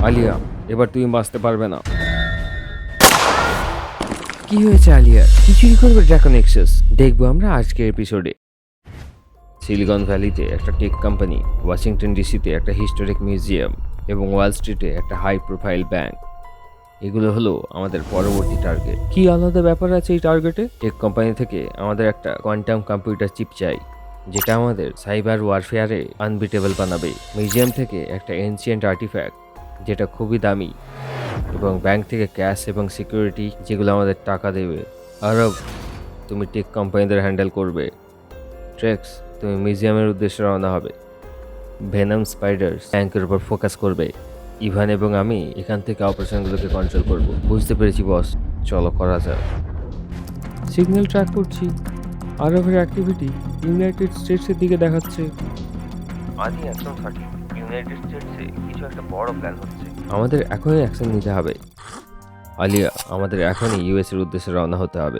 আলিয়া, এবার তুমি বাঁচতে পারবে না। কি হয়েছে আলিয়ার? কি চুরি করবে ড্রাকন এক্সেস? দেখবো আমরা আজকের এপিসোডে। সিলিকন ভ্যালিতে একটা টেক কোম্পানি, ওয়াশিংটন ডিসিতে একটা হিস্টোরিক মিউজিয়াম এবং ওয়াল স্ট্রিটে একটা হাই প্রোফাইল ব্যাংক, এগুলো হলো আমাদের পরবর্তী টার্গেট। কি আলাদা ব্যাপার আছে এই টার্গেটে? টেক কোম্পানি থেকে আমাদের একটা কোয়ান্টাম কম্পিউটার চিপ চাই, যেটা আমাদের সাইবার ওয়ারফেয়ারে আনবিটেবল বানাবে। মিউজিয়াম থেকে একটা এনশিয়েন্ট আর্টিফ্যাক্ট, যেটা খুবই দামি, এবং ব্যাংক থেকে ক্যাশ এবং সিকিউরিটি, যেগুলো আমাদের টাকা দেবে। আরব, তুমি টেক কোম্পানিদের হ্যান্ডেল করবে। ট্রেক্স, তুমি মিউজিয়ামের উদ্দেশ্যে রওনা হবে। ভেনাম স্পাইডার্স ব্যাংকের উপর ফোকাস করবে। ইভান এবং আমি এখান থেকে অপারেশনগুলোকে কন্ট্রোল করব। বুঝতে পেরেছি বস, চলো করা যাক। সিগন্যাল ট্র্যাক করছি। আরবের অ্যাক্টিভিটি ইউনাইটেড স্টেটসের দিকে দেখাচ্ছে। আদি একদম সঠিক, ইউনাইটেড স্টেটসে কিছু একটা বড় প্ল্যান হচ্ছে। আমাদের এখনই অ্যাকশন নিতে হবে। আলিয়া, আমাদের এখনই ইউএস এর উদ্দেশ্যে রওনা হতে হবে।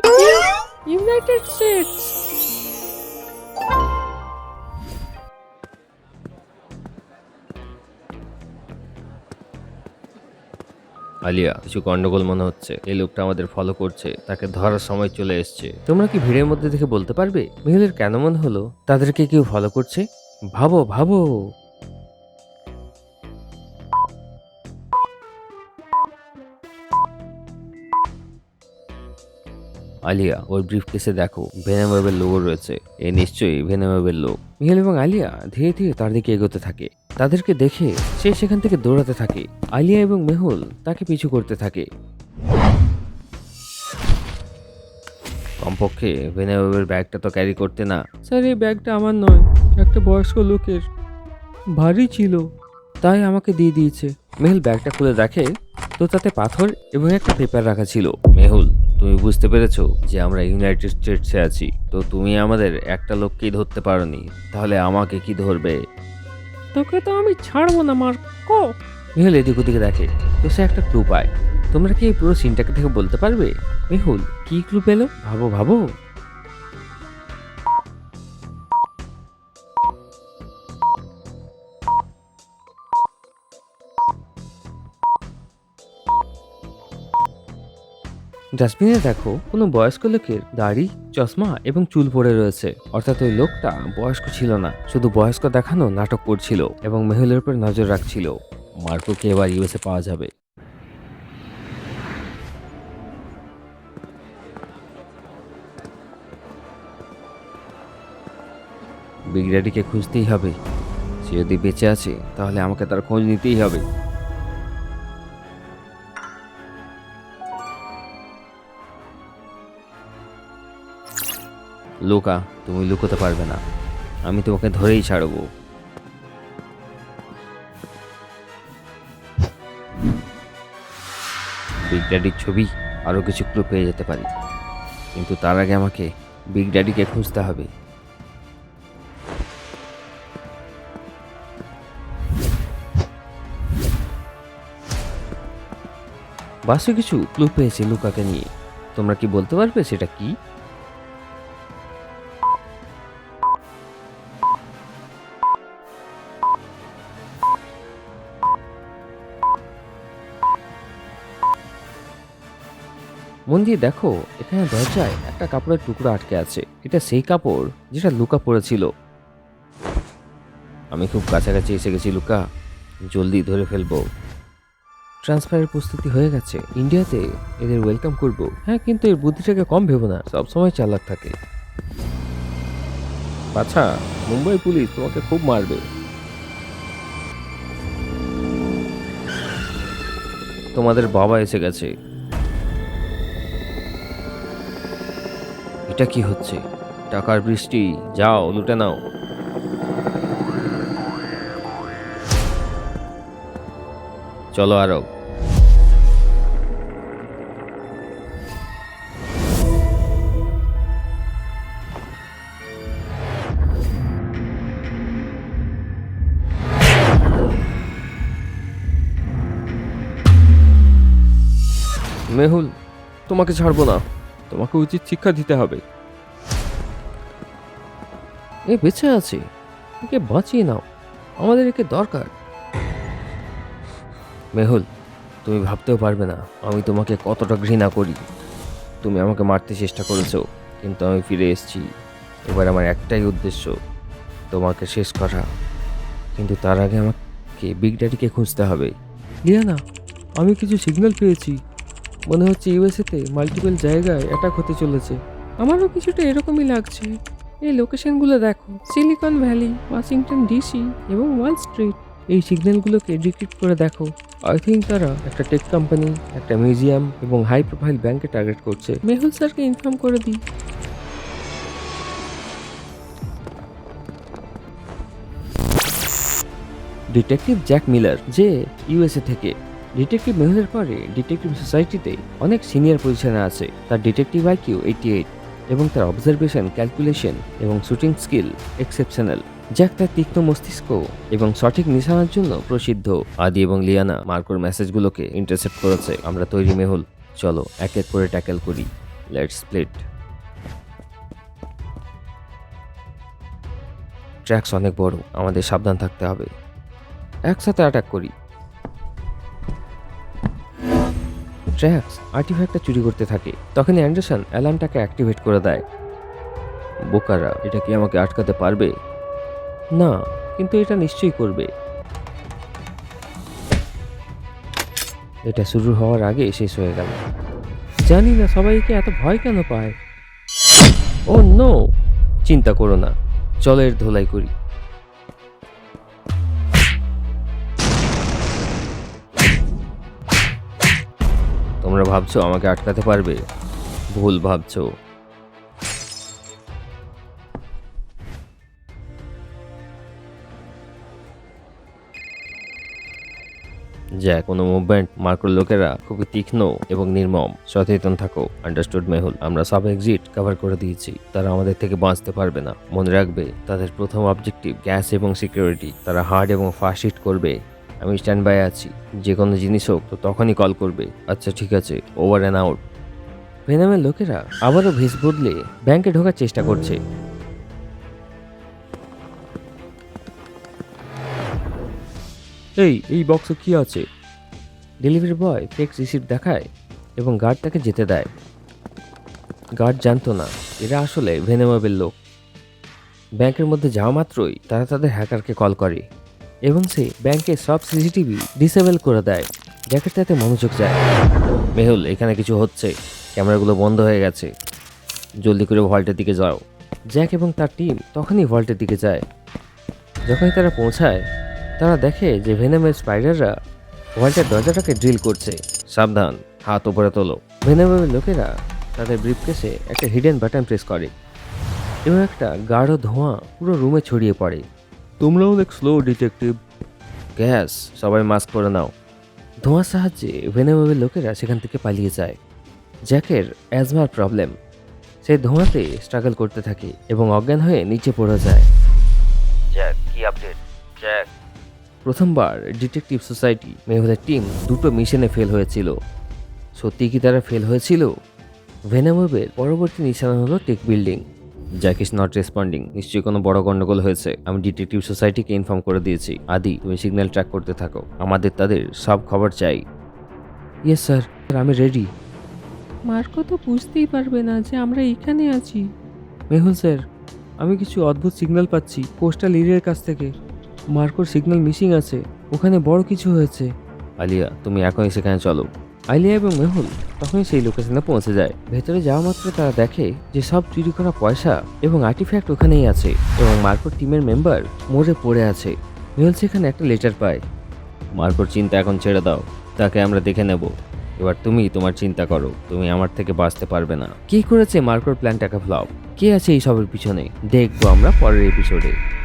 United states. আলিয়া, কিছু গন্ডগোল মনে হচ্ছে। এই লোকটা আমাদের ফলো করছে, তাকে ধরার সময় চলে এসছে। তোমরা কি ভিড়ের মধ্যে দেখে বলতে পারবে মেহুলের কেন মনে হলো তাদেরকে কেউ ফলো করছে? ভাবো ভাবো। আলিয়া, ওর ব্রিফকেসে দেখো ভেনমওয়েবের লোগো রয়েছে। এ নিশ্চয়ই ভেনমওয়েবের লোক। মিহেল এবং আলিয়া ধীরে ধীরে তার দিকে এগোতে থাকে। তাদেরকে দেখে সে সেখান থেকে দৌড়াতে থাকে। আলিয়া এবং মেহুল তাকে পিছু করতে থাকে। কমপক্ষে ভেনমওয়েবের ব্যাগটা তো ক্যারি করতে না। স্যার, এই ব্যাগটা আমার নয়, একটা বয়স্ক লোকের। ভারী ছিল, তাই আমাকে দিয়ে দিয়েছে। মেহুল ব্যাগটা খুলে দেখে তো তাতে পাথর এবং একটা পেপার রাখা ছিল। মেহুল, তুমি বুঝতে পেরেছো যে আমরা ইউনাইটেড স্টেটসে আছি, তো তুমি আমাদের একটা লোককেই ধরতে পারোনি, তাহলে আমাকে কি ধরবে? তোকে তো আমি ছাড়বো না, মার্কো। মেহুল এদিক ওদিকে দেখে তো সে একটা ক্লু পায়। তোমরা কি এই পুরো সিনটাকে থেকে বলতে পারবে মেহুল কি ক্লু পেলো? ভাবো ভাবো। ডাস্টবিনে দেখো কোনো বয়স্ক লোকের দাড়ি, চশমা এবং চুল পড়ে রয়েছে। অর্থাৎ ওই লোকটা বয়স্ক ছিল না, শুধু বয়স্ক দেখানো নাটক করছিল এবং মেহুলের উপর নজর রাখছিল। মার্কোকে এবার ইউএসএ পাওয়া যাবে। বিগ ড্যাডিকে খুঁজতেই হবে। সে যদি বেঁচে আছে তাহলে আমাকে তার খোঁজ নিতেই হবে। লুকা, তুমি লুকোতে পারবে না, আমি তোমাকে ধরেই ছাড়বো। বিগ ড্যাডির ছবি, আরো কিছু ক্লু পেয়ে যেতে পারি, কিন্তু তার আগে আমাকে বিগ ড্যাডিকে খুঁজতে হবে। বাসে কিছু ক্লু পেয়েছি লুকাকে নিয়ে। তোমরা কি বলতে পারবে সেটা কি? মন দিয়ে দেখো, এখানে দরজায় একটা কাপড়ের টুকরো আটকে আছে। এটা সেই কাপড় যেটা লুকা পরেছিল। আমি খুব কাছাকাছি এসে গেছি লুকা, জলদি ধরে ফেলবো। ট্রান্সফারের প্রস্তুতি হয়ে গেছে। ইন্ডিয়াতে এদের ওয়েলকাম করব। হ্যাঁ, কিন্তু এর বুদ্ধিটাকে কম ভেবো না, সবসময় চালাক থাকে। আচ্ছা, মুম্বাই পুলিশ তোমাকে খুব মারবে। তোমাদের বাবা এসে গেছে। এটা কি হচ্ছে? টাকার বৃষ্টি, যাও লুটে নাও। চলো আরব। মেহুল, তোমাকে ছাড়বো না, তোমাকে উচিত শিক্ষা দিতে হবে। এ বেঁচে আছে, একে বাঁচিয়ে নাও, আমাদের একে দরকার। মেহুল, তুমি ভাবতেও পারবে না আমি তোমাকে কতটা ঘৃণা করি। তুমি আমাকে মারতে চেষ্টা করেছো, কিন্তু আমি ফিরে এসেছি। এবার আমার একটাই উদ্দেশ্য, তোমাকে শেষ করা। কিন্তু তার আগে আমাকে বিগ ড্যাডিকে খুঁজতে হবে। লিয়ানা, আমি কিছু সিগন্যাল পেয়েছি। মনে হচ্ছে ইউএসএতে মাল্টিপল জায়গায় অ্যাটাক হতে চলেছে। আমারও কিছুটা এরকমই লাগছে। এই লোকেশনগুলো দেখো, সিলিকন ভ্যালি, ওয়াশিংটন ডিসি এবং ওয়াল স্ট্রিট। এই সিগন্যালগুলোকে ডিক্রিপ্ট করে দেখো। আই থিঙ্ক তারা একটা টেক কোম্পানি, একটা মিউজিয়াম এবং হাই প্রোফাইল ব্যাংকে টার্গেট করছে। মেহুল স্যারকে ইনফর্ম করে দিই। ডিটেকটিভ জ্যাক মিলার, যে ইউএসএ থেকে। ডিটেকটিভ মেহুলের পরে ডিটেকটিভ সোসাইটিতে অনেক সিনিয়র পজিশনে আছে। তার ডিটেকটিভ আইকিউ 88 এবং তার অবজারভেশন, ক্যালকুলেশন এবং শুটিং স্কিল এক্সেপশনাল। জ্যাক তার তীক্ষ্ণ মস্তিষ্ক এবং সঠিক নিশানার জন্য প্রসিদ্ধ। আদি এবং লিয়ানা মার্কোর মেসেজগুলোকে ইন্টারসেপ্ট করেছে। আমরা তৈরি মেহুল, চলো এক এক করে ট্যাকেল করি। Let's split. ট্র্যাক্স অনেক বড়, আমাদের সাবধান থাকতে হবে। একসাথে অ্যাটাক করি। ট্র্যাক্স আর্টিফ্যাক্টটা চুরি করতে থাকে। তখনই অ্যান্ডারসন অ্যালার্মটাকে অ্যাক্টিভেট করে দেয়। বোকারা, এটা কি আমাকে আটকাতে পারবে? না, কিন্তু এটা নিশ্চয়ই করবে। এটা শুরু হওয়ার আগে শেষ হয়ে গেল। জানি না সবাইকে এত ভয় কেন পায়। ও নো! চিন্তা করো না, চলো এর ধোলাই করি। তোমরা ভাবছো আমাকে আটকাতে পারবে? ভুল ভাবছো। জ্যাক, কোনো মুভমেন্ট মার্কোর লোকেরা খুবই তীক্ষ্ণ এবং নির্মম। সচেতন থাকো। আন্ডারস্টুড মেহুল। আমরা সব এক্সিট কভার করে দিয়েছি। তারা আমাদের থেকে বাঁচতে পারবে না। মনে রাখবে, তাদের প্রথম অবজেক্টিভ গ্যাস এবং সিকিউরিটি। তারা হার্ড এবং ফাস্ট হিট করবে। আমি স্ট্যান্ড বাই আছি। যে কোনো জিনিস হোক তো তখনই কল করবে। আচ্ছা ঠিক আছে, ওভার অ্যান্ড আউট। ভেনামের লোকেরা আবারও ভেস বদলে ব্যাংকে ঢোকার চেষ্টা করছে। এই বক্সে কি আছে? ডেলিভারি বয় ফেক রিসিপ্ট দেখায় এবং গার্ড তাকে যেতে দেয়। গার্ড জানতো না এরা আসলে ভেনেমের লোক। ব্যাংকের মধ্যে যাওয়া মাত্রই তারা তাদের হ্যাকারকে কল করে এবং সে ব্যাংকের সব সিসিটিভি ডিসেবল করে দেয়। জ্যাকের তাতে মনোযোগ যায়। মেহুল, এখানে কিছু হচ্ছে। ক্যামেরাগুলো বন্ধ হয়ে গেছে। জলদি করে ভল্টের দিকে যাও। জ্যাক এবং তার টিম তখনই ভল্টের দিকে যায়। যখনই তারা পৌঁছায়, তারা দেখে যে ভেনামের স্পাইডাররা ভল্টের দরজাটাকে ড্রিল করছে। সাবধান, হাত উপরে তোলো। ভেনামের লোকেরা তাদের ব্রিফকেসে একটা হিডেন বাটন প্রেস করে এবং একটা গাঢ় ধোঁয়া পুরো রুমে ছড়িয়ে পড়ে। তোমরা অনেক স্লো ডিটেকটিভ। গ্যাস, সবাই মাস্ক পরে নাও। ধোঁয়ার সাহায্যে ভেনামের লোকেরা সেখান থেকে পালিয়ে যায়। জ্যাকের অ্যাজমার প্রবলেম। সে ধোঁয়াতে স্ট্রাগল করতে থাকে এবং অজ্ঞান হয়ে নিচে পড়ে যায়। জ্যাক, কি আপডেট? জ্যাক, প্রথমবার ডিটেকটিভ সোসাইটি মেহুলের টিম দুটো মিশনে ফেল হয়েছিল। সত্যি কি তারা ফেল হয়েছিল? ভেনামের পরবর্তী নিশানা হলো tech building. Jack is not responding. নিশ্চয়ই কোনো বড় গন্ডগোল হয়েছে। আমি ডিটেকটিভ সোসাইটিকে ইনফর্ম করে দিয়েছি। আদি, তুমি সিগন্যাল ট্র্যাক করতে থাকো। আমাদের তাদের সব খবর চাই। ইয়েস স্যার, আমি রেডি। মার্কো তো বুঝতেই পারবে না যে আমরা এখানে আছি। মেহুল স্যার, আমি কিছু অদ্ভুত সিগন্যাল পাচ্ছি কোস্টাল এরিয়ার কাছ থেকে। মার্কোর সিগন্যাল মিসিং আছে। ওখানে বড় কিছু হয়েছে। আলিয়া, তুমি এখনই সেখানে চলো। আলিয়া এবং মেহুল তখনই সেই লোকেশনে পৌঁছে যায়। ভেতরে যাওয়া মাত্র তারা দেখে যে সব চুরি করা পয়সা এবং আর্টিফ্যাক্ট ওখানেই আছে এবং মার্কোর টিমের মেম্বার মরে পড়ে আছে। মেহুল সেখানে একটা লেটার পায়। মার্কোর চিন্তা এখন ছেড়ে দাও, তাকে আমরা দেখে নেব। এবার তুমি তোমার চিন্তা করো। তুমি আমার থেকে বাঁচতে পারবে না। কি করেছে মার্কোর প্ল্যানটাকে ফ্লপ? কে আছে এই সবের পিছনে? দেখবো আমরা পরের এপিসোডে।